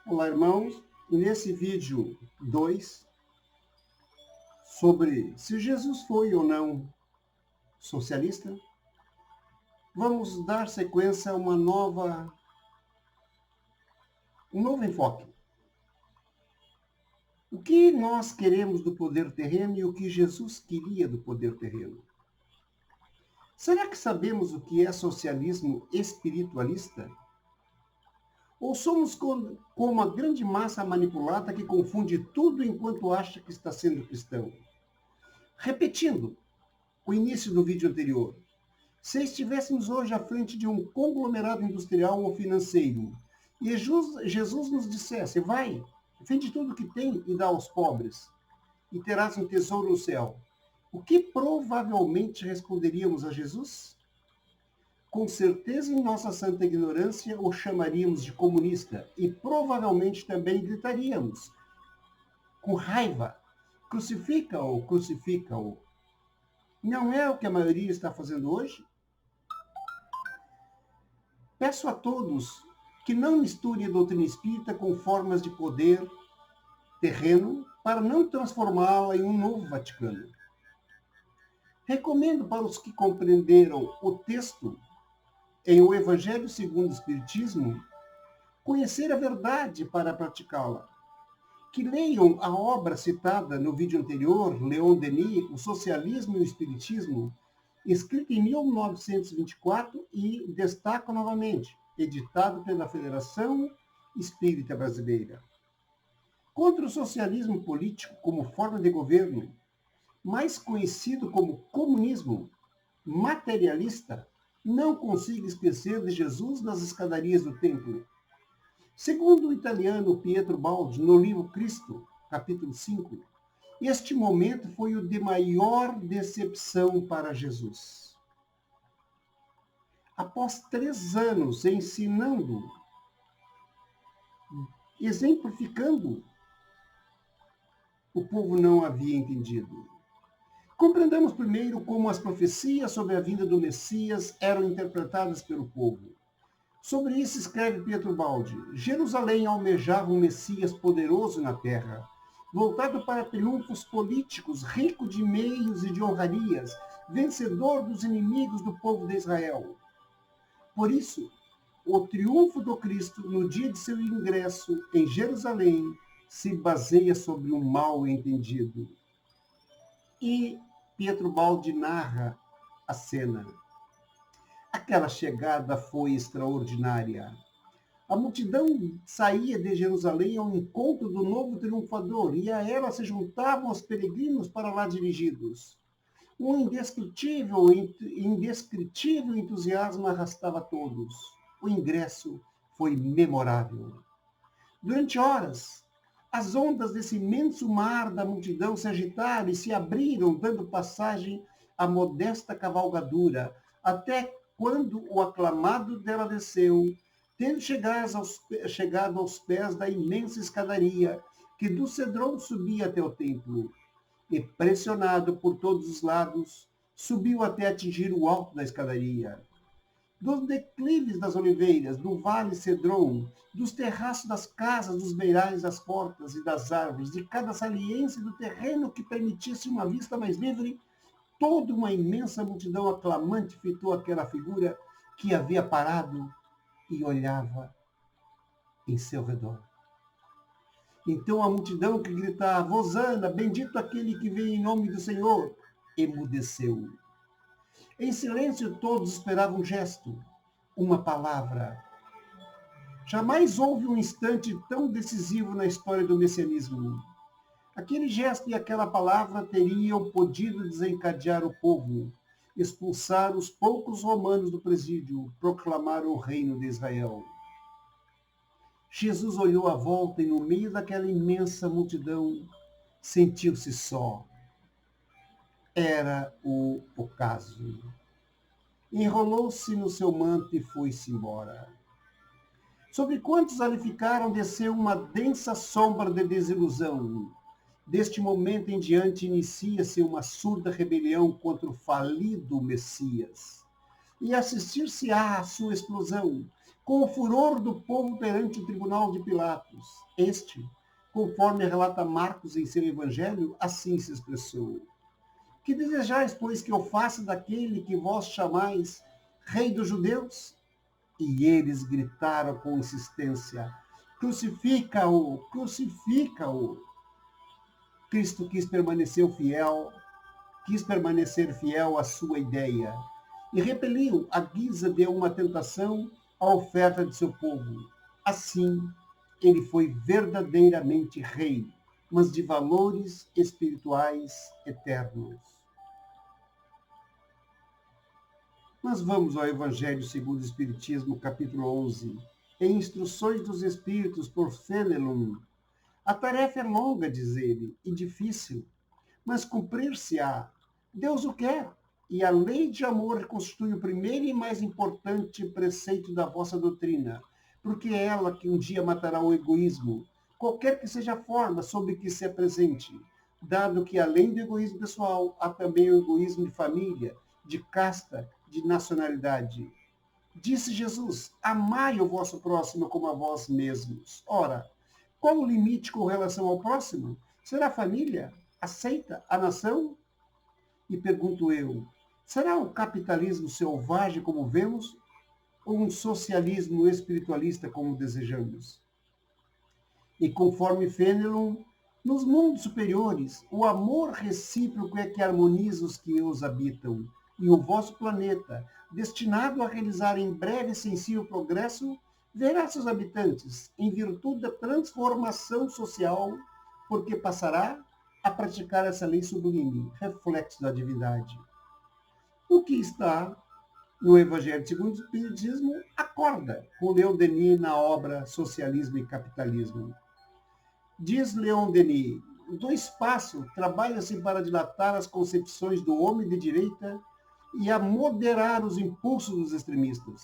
Olá, irmãos. Nesse vídeo 2, sobre se Jesus foi ou não socialista, vamos dar sequência a um novo enfoque. O que nós queremos do poder terreno e o que Jesus queria do poder terreno? Será que sabemos o que é socialismo espiritualista? Ou somos como a grande massa manipulada que confunde tudo enquanto acha que está sendo cristão? Repetindo o início do vídeo anterior, se estivéssemos hoje à frente de um conglomerado industrial ou financeiro e Jesus nos dissesse: vai, vende tudo o que tem e dá aos pobres, e terás um tesouro no céu, o que provavelmente responderíamos a Jesus? Com certeza, em nossa santa ignorância, o chamaríamos de comunista e provavelmente também gritaríamos, com raiva: crucifica-o, crucifica-o. Não é o que a maioria está fazendo hoje? Peço a todos que não misturem a doutrina espírita com formas de poder terreno para não transformá-la em um novo Vaticano. Recomendo para os que compreenderam o texto em O Evangelho segundo o Espiritismo conhecer a verdade para praticá-la. Que leiam a obra citada no vídeo anterior, Leon Denis, O Socialismo e o Espiritismo, escrita em 1924 e destaco novamente, editado pela Federação Espírita Brasileira. Contra o socialismo político como forma de governo, mais conhecido como comunismo materialista, não consigo esquecer de Jesus nas escadarias do templo. Segundo o italiano Pietro Baldi, no livro Cristo, capítulo 5, este momento foi o de maior decepção para Jesus. Após 3 anos ensinando, exemplificando, o povo não havia entendido. Compreendamos primeiro como as profecias sobre a vinda do Messias eram interpretadas pelo povo. Sobre isso escreve Pietro Baldi: Jerusalém almejava um Messias poderoso na terra, voltado para triunfos políticos, rico de meios e de honrarias, vencedor dos inimigos do povo de Israel. Por isso, o triunfo do Cristo no dia de seu ingresso em Jerusalém se baseia sobre um mal entendido. E Pietro Baldi narra a cena. Aquela chegada foi extraordinária. A multidão saía de Jerusalém ao encontro do novo triunfador e a ela se juntavam os peregrinos para lá dirigidos. Um indescritível entusiasmo arrastava todos. O ingresso foi memorável. Durante horas, as ondas desse imenso mar da multidão se agitaram e se abriram, dando passagem à modesta cavalgadura, até quando o aclamado dela desceu, tendo chegado aos pés da imensa escadaria que do Cedron subia até o templo. E, pressionado por todos os lados, subiu até atingir o alto da escadaria. Dos declives das oliveiras, do vale Cedron, dos terraços das casas, dos beirais das portas e das árvores, de cada saliência do terreno que permitisse uma vista mais livre, toda uma imensa multidão aclamante fitou aquela figura que havia parado e olhava em seu redor. Então a multidão que gritava: Hosana, bendito aquele que vem em nome do Senhor, emudeceu. Em silêncio todos esperavam um gesto, uma palavra. Jamais houve um instante tão decisivo na história do messianismo. Aquele gesto e aquela palavra teriam podido desencadear o povo, expulsar os poucos romanos do presídio, proclamar o reino de Israel. Jesus olhou à volta e, no meio daquela imensa multidão, sentiu-se só. Era o ocaso. Enrolou-se no seu manto e foi-se embora. Sobre quantos ali ficaram desceu uma densa sombra de desilusão. Deste momento em diante inicia-se uma surda rebelião contra o falido Messias. E assistir-se-á à sua explosão, com o furor do povo perante o tribunal de Pilatos. Este, conforme relata Marcos em seu evangelho, assim se expressou. Que desejais, pois, que eu faça daquele que vós chamais Rei dos Judeus? E eles gritaram com insistência: crucifica-o, crucifica-o. Cristo quis permanecer fiel à sua ideia e repeliu, à guisa de uma tentação, a oferta de seu povo. Assim, ele foi verdadeiramente rei, mas de valores espirituais eternos. Mas vamos ao Evangelho segundo o Espiritismo, capítulo 11, em Instruções dos Espíritos, por Fenelon. A tarefa é longa, diz ele, e difícil, mas cumprir-se-á. Deus o quer, e a lei de amor constitui o primeiro e mais importante preceito da vossa doutrina, porque é ela que um dia matará o egoísmo, qualquer que seja a forma sob que se apresente, dado que, além do egoísmo pessoal, há também o egoísmo de família, de casta, de nacionalidade. Disse Jesus: amai o vosso próximo como a vós mesmos. Ora, qual o limite com relação ao próximo? Será a família? Aceita a nação? E pergunto eu, será o capitalismo selvagem como vemos ou um socialismo espiritualista como desejamos? E conforme Fenelon, nos mundos superiores, o amor recíproco é que harmoniza os que os habitam, e o vosso planeta, destinado a realizar em breve e sensível progresso, verá seus habitantes, em virtude da transformação social, porque passará a praticar essa lei sublime, reflexo da divindade. O que está no Evangelho segundo o Espiritismo acorda com Leon Denis na obra Socialismo e Capitalismo. Diz Leon Denis, do espaço trabalha-se para dilatar as concepções do homem de direita e a moderar os impulsos dos extremistas.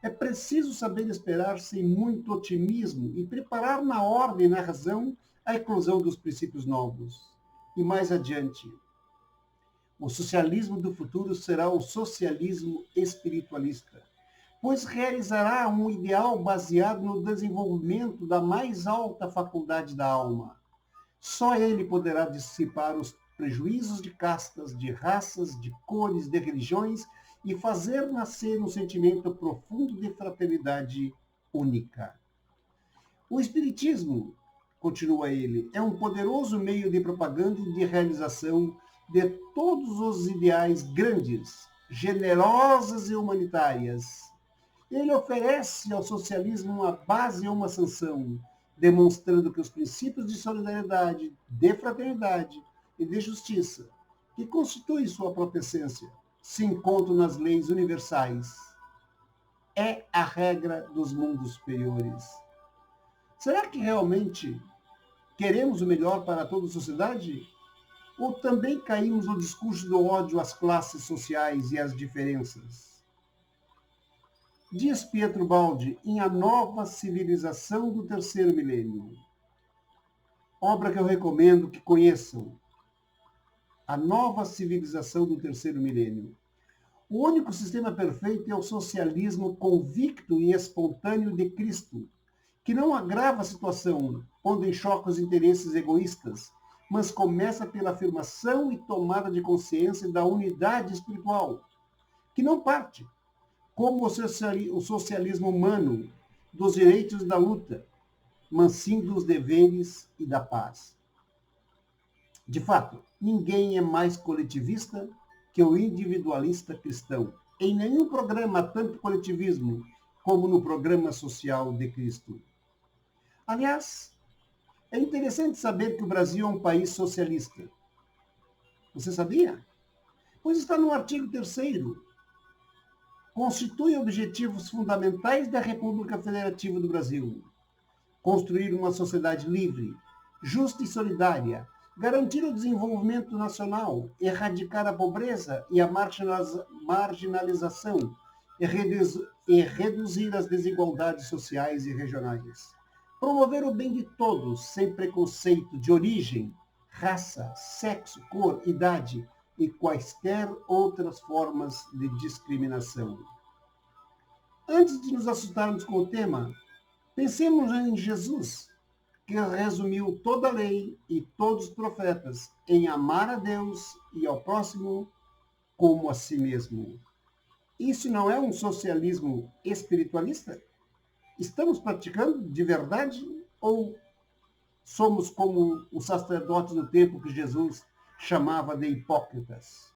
É preciso saber esperar sem muito otimismo e preparar na ordem e na razão a eclosão dos princípios novos. E mais adiante, o socialismo do futuro será o socialismo espiritualista, pois realizará um ideal baseado no desenvolvimento da mais alta faculdade da alma. Só ele poderá dissipar os prejuízos de castas, de raças, de cores, de religiões e fazer nascer um sentimento profundo de fraternidade única. O Espiritismo, continua ele, é um poderoso meio de propaganda e de realização de todos os ideais grandes, generosas e humanitárias. Ele oferece ao socialismo uma base e uma sanção, demonstrando que os princípios de solidariedade, de fraternidade e de justiça, que constituem sua própria essência, se encontram nas leis universais. É a regra dos mundos superiores. Será que realmente queremos o melhor para toda a sociedade? Ou também caímos no discurso do ódio às classes sociais e às diferenças? Diz Pietro Baldi em A Nova Civilização do Terceiro Milênio, obra que eu recomendo que conheçam. A Nova Civilização do Terceiro Milênio. O único sistema perfeito é o socialismo convicto e espontâneo de Cristo, que não agrava a situação, pondo em choque os interesses egoístas, mas começa pela afirmação e tomada de consciência da unidade espiritual, que não parte, como o socialismo humano, dos direitos e da luta, mas sim dos deveres e da paz. De fato, ninguém é mais coletivista que o individualista cristão. Em nenhum programa há tanto coletivismo como no programa social de Cristo. Aliás, é interessante saber que o Brasil é um país socialista. Você sabia? Pois está no artigo 3º. Constitui objetivos fundamentais da República Federativa do Brasil. Construir uma sociedade livre, justa e solidária, garantir o desenvolvimento nacional, erradicar a pobreza e a marginalização e reduzir as desigualdades sociais e regionais. Promover o bem de todos, sem preconceito de origem, raça, sexo, cor, idade e quaisquer outras formas de discriminação. Antes de nos assustarmos com o tema, pensemos em Jesus, que resumiu toda a lei e todos os profetas em amar a Deus e ao próximo como a si mesmo. Isso não é um socialismo espiritualista? Estamos praticando de verdade ou somos como os sacerdotes do tempo que Jesus chamava de hipócritas?